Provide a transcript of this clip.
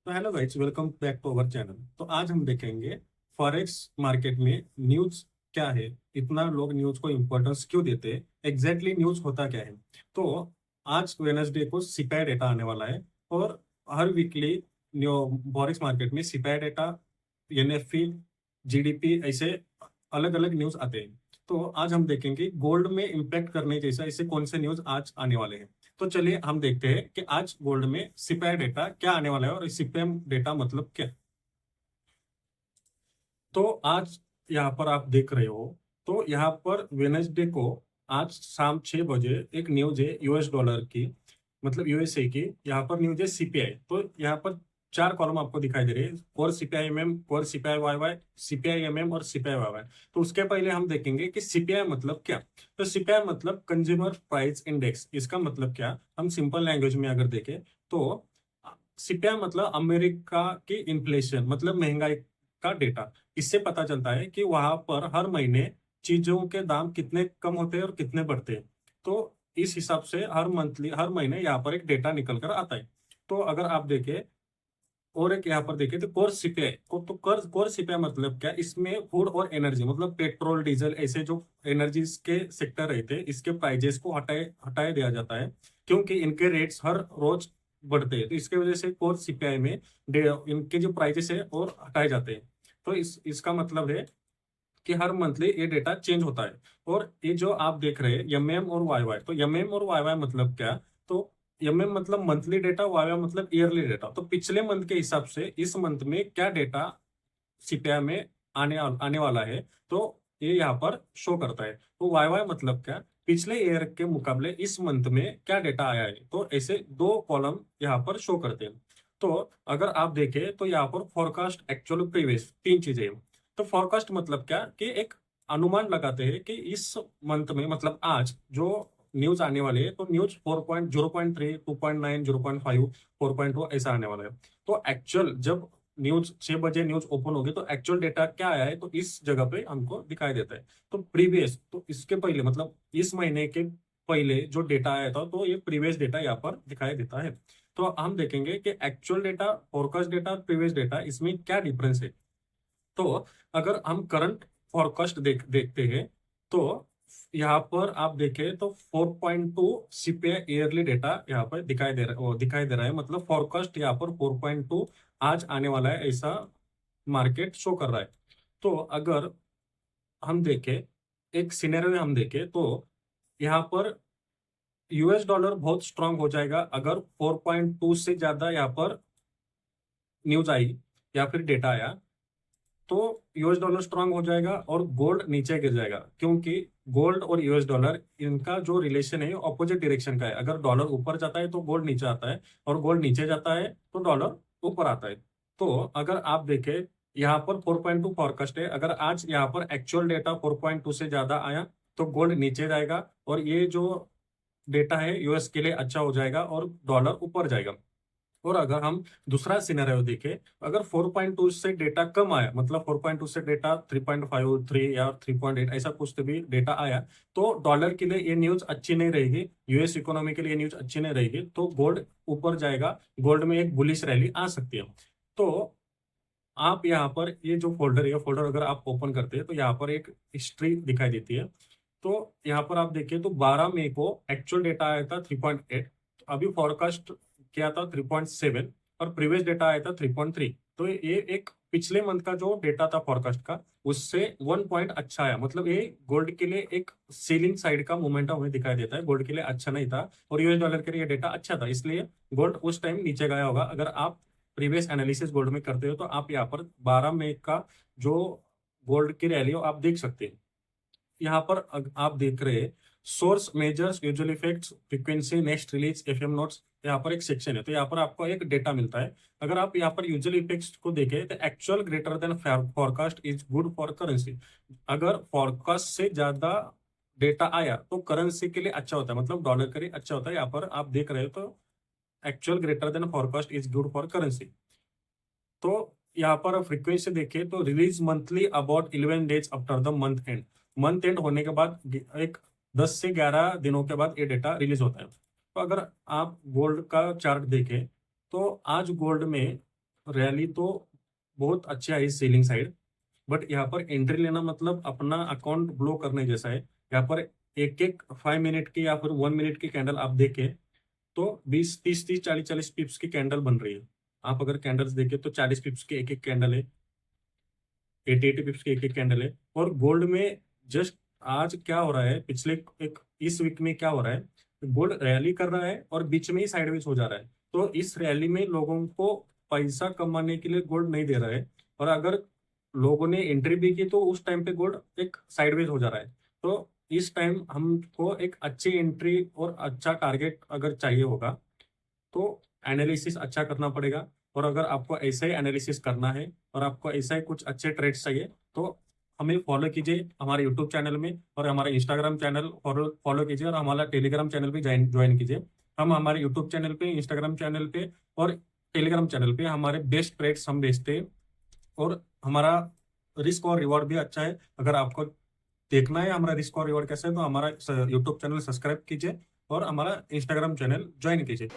तो hello guys, welcome back to our channel. तो आज हम देखेंगे फॉरेक्स मार्केट में न्यूज क्या है, इतना लोग न्यूज को इम्पोर्टेंस क्यों देते हैं, एग्जैक्टली न्यूज होता क्या है। तो आज वेनसडे को सीपीआई डेटा आने वाला है और हर वीकली फॉरेक्स मार्केट में सीपीआई डेटा, एनएफपी, जीडीपी ऐसे अलग अलग न्यूज आते हैं। तो आज हम देखेंगे गोल्ड में इम्पैक्ट करने जैसा ऐसे कौन से न्यूज आज आने वाले हैं। तो चलिए हम देखते हैं कि आज गोल्ड में सीपीआई डेटा क्या आने वाला है और सीपीआई डेटा मतलब क्या। तो आज यहाँ पर आप देख रहे हो, तो यहाँ पर वेनेसडे को आज शाम 6 बजे एक न्यूज है यूएस डॉलर की, मतलब यूएसए की। यहाँ पर न्यूज है सीपीआई। तो यहाँ पर चार कॉलम आपको दिखाई दे रहे हैं, core CPI MM, core CPI WaiWai, CPI MM और सीपीआई वाईवाई। तो उसके पहले हम देखेंगे कि सीपीआई मतलब क्या। तो सीपीआई मतलब कंज्यूमर प्राइस इंडेक्स। इसका मतलब क्या, हम सिंपल लैंग्वेज में अगर देखें तो सीपीआई मतलब अमेरिका की इन्फ्लेशन, मतलब महंगाई का डेटा। इससे पता चलता है कि वहां पर हर महीने चीजों के दाम कितने कम होते हैं और कितने बढ़ते हैं। तो इस हिसाब से हर मंथली, हर महीने यहाँ पर एक डेटा निकल कर आता है। तो अगर आप देखें और एक यहाँ पर देखें तो कोर सीपीआई को, तो कोर सीपीआई मतलब क्या, इसमें फूड और एनर्जी मतलब पेट्रोल डीजल ऐसे जो एनर्जीज के सेक्टर रहते हैं, इसके प्राइजेस को हटाए हटाए दिया जाता है, क्योंकि इनके रेट्स हर रोज बढ़ते हैं। तो इसके वजह से कोर सीपीआई में इनके जो प्राइजेस है और हटाए जाते हैं। तो इसका मतलब है कि हर मंथली ये डेटा चेंज होता है। और ये जो आप देख रहे हैं एमएम और वाईवाई, तो एमएम और वाईवाई मतलब क्या, तो एमएम मतलब मंथली डेटा, वाईवाई मतलब ईयरली डेटा। तो पिछले मंथ के हिसाब से इस मंथ में क्या डेटा सीपीआई में आने आने वाला है, तो ये यहाँ पर शो करता है। तो वाईवाई मतलब क्या, पिछले ईयर के मुकाबले इस मंथ में क्या डेटा आया है। तो ऐसे दो कॉलम यहाँ पर शो करते हैं। तो अगर आप देखें तो यहाँ पर फोरकास्ट, एक्चुअल, प्रीवियस, तीन चीजें हैं। तो फोरकास्ट मतलब क्या कि एक अनुमान लगाते हैं कि इस मंथ में, मतलब आज जो न्यूज आने वाली है, तो न्यूज 4.0.3, 2.9, 0.5, 4.2 ऐसा आने वाला है। तो एक्चुअल जब न्यूज 6 बजे न्यूज ओपन होगी तो एक्चुअल डेटा क्या आया है, तो इस जगह पे हमको दिखाई देता है। तो प्रीवियस, तो इसके पहले मतलब इस महीने के पहले जो डेटा आया था, तो ये प्रीवियस डेटा यहाँ पर दिखाई देता है। तो हम देखेंगे कि एक्चुअल डेटा, फोरकास्ट डेटा और प्रीवियस डेटा, इसमें क्या डिफरेंस है। तो अगर हम करंट फॉरकास्ट देखते हैं, तो यहाँ पर आप देखें तो 4.2 सीपीआई ईयरली डेटा यहाँ पर दिखाई दे रहा है, मतलब फॉरकास्ट यहाँ पर 4.2 आज आने वाला है, ऐसा मार्केट शो कर रहा है। तो अगर हम देखें, एक सिनेरियो हम देखें, तो यहाँ पर यूएस डॉलर बहुत स्ट्रांग हो जाएगा अगर 4.2 से ज्यादा यहाँ पर न्यूज आई या फिर डेटा आया, तो यूएस डॉलर स्ट्रांग हो जाएगा और गोल्ड नीचे गिर जाएगा, क्योंकि गोल्ड और यूएस डॉलर, इनका जो रिलेशन है ऑपोजिट डायरेक्शन का है। अगर डॉलर ऊपर जाता है तो गोल्ड नीचे आता है, और गोल्ड नीचे जाता है तो डॉलर ऊपर आता है। तो अगर आप देखें, यहाँ पर 4.2 फॉरकास्ट है, अगर आज यहाँ पर एक्चुअल डेटा 4.2 से ज्यादा आया तो गोल्ड नीचे जाएगा, और ये जो डेटा है यूएस के लिए अच्छा हो जाएगा और डॉलर ऊपर जाएगा। और अगर हम दूसरा सिनेरियो देखें, अगर 4.2 से डेटा कम आया, मतलब 4.2 से डेटा 3.5, 3 या 3.8 ऐसा कुछ तो भी डेटा आया, तो डॉलर के लिए ये न्यूज अच्छी नहीं रहेगी, यूएस इकोनॉमी के लिए न्यूज अच्छी नहीं रहेगी, तो गोल्ड ऊपर जाएगा, गोल्ड में एक बुलिश रैली आ सकती है। तो आप यहाँ पर ये जो फोल्डर है, ये फोल्डर अगर आप ओपन करते हैं तो यहाँ पर एक हिस्ट्री दिखाई देती है। तो यहाँ पर आप देखिए तो 12 मई को एक्चुअल डेटा आया था 3.8, अभी फॉरकास्ट किया था 3.7, और प्रीवियस डेटा आया था 3.3। तो ये एक पिछले मंथ का जो डेटा था फॉरकास्ट का, उससे 1 पॉइंट अच्छा आया, मतलब ये गोल्ड के लिए एक सेलिंग साइड का मोमेंटम हमें दिखाई देता है। गोल्ड के लिए अच्छा नहीं था और यूएस डॉलर के लिए डेटा अच्छा था, इसलिए गोल्ड उस टाइम नीचे गया होगा। अगर आप प्रीवियस एनालिसिस गोल्ड में करते हो तो आप यहाँ पर 12 मई का जो गोल्ड की रैली हो आप देख सकते हैं। यहाँ पर आप देख रहे हैं source, measures, usual effects, frequency, next release, FM notes, यहाँ पर एक सेक्शन है। तो यहाँ पर आपको एक डेटा मिलता है। अगर आप यहाँ पर यूजुअल इफेक्ट्स को देखें तो actual greater than forecast is good for currency. अगर फॉरकास्ट से ज्यादा डेटा आया तो करेंसी के लिए अच्छा होता है, मतलब डॉलर के लिए अच्छा होता है। यहाँ पर आप देख रहे हो तो actual greater than forecast is good for currency. तो यहाँ पर फ्रीक्वेंसी देखिए तो release monthly about 11 days after the month and. Month and होने के बाद एक 10 से 11 दिनों के बाद ये डेटा रिलीज होता है। तो अगर आप गोल्ड का चार्ट देखें तो आज गोल्ड में रैली तो बहुत अच्छा है इस सेलिंग साइड, बट यहाँ पर एंट्री लेना मतलब अपना अकाउंट ब्लो करने जैसा है। यहाँ पर एक एक 5 मिनट की या फिर 1 मिनट की कैंडल आप देखें तो 20, 30, 30, 40, 40 पिप्स की कैंडल बन रही है। आप अगर कैंडल्स देखें तो 40 पिप्स की एक एक कैंडल है, 80 पिप्स की एक एक कैंडल है। और गोल्ड में जस्ट आज क्या हो रहा है, पिछले एक इस वीक में क्या हो रहा है, गोल्ड रैली कर रहा है और बीच में ही साइडवेज हो जा रहा है। तो इस रैली में लोगों को पैसा कमाने के लिए गोल्ड नहीं दे रहा है, और अगर लोगों ने एंट्री भी की तो उस टाइम पे गोल्ड एक साइडवेज हो जा रहा है। तो इस टाइम हमको एक अच्छी एंट्री और अच्छा टारगेट अगर चाहिए होगा तो एनालिसिस अच्छा करना पड़ेगा। और अगर आपको ऐसा ही एनालिसिस करना है और आपको ऐसा ही कुछ अच्छे ट्रेड्स चाहिए तो हमें फॉलो कीजिए हमारे यूट्यूब चैनल में, और हमारे इंस्टाग्राम चैनल फॉलो फॉलो कीजिए, और हमारा टेलीग्राम चैनल भी ज्वाइन कीजिए। हम हमारे यूट्यूब चैनल पे, इंस्टाग्राम चैनल पे और टेलीग्राम चैनल पे हमारे बेस्ट ट्रेड्स हम भेजते हैं, और हमारा रिस्क और रिवॉर्ड भी अच्छा है। अगर आपको देखना है हमारा रिस्क और रिवॉर्ड कैसे है तो हमारा यूट्यूब चैनल सब्सक्राइब कीजिए और हमारा इंस्टाग्राम चैनल ज्वाइन कीजिए।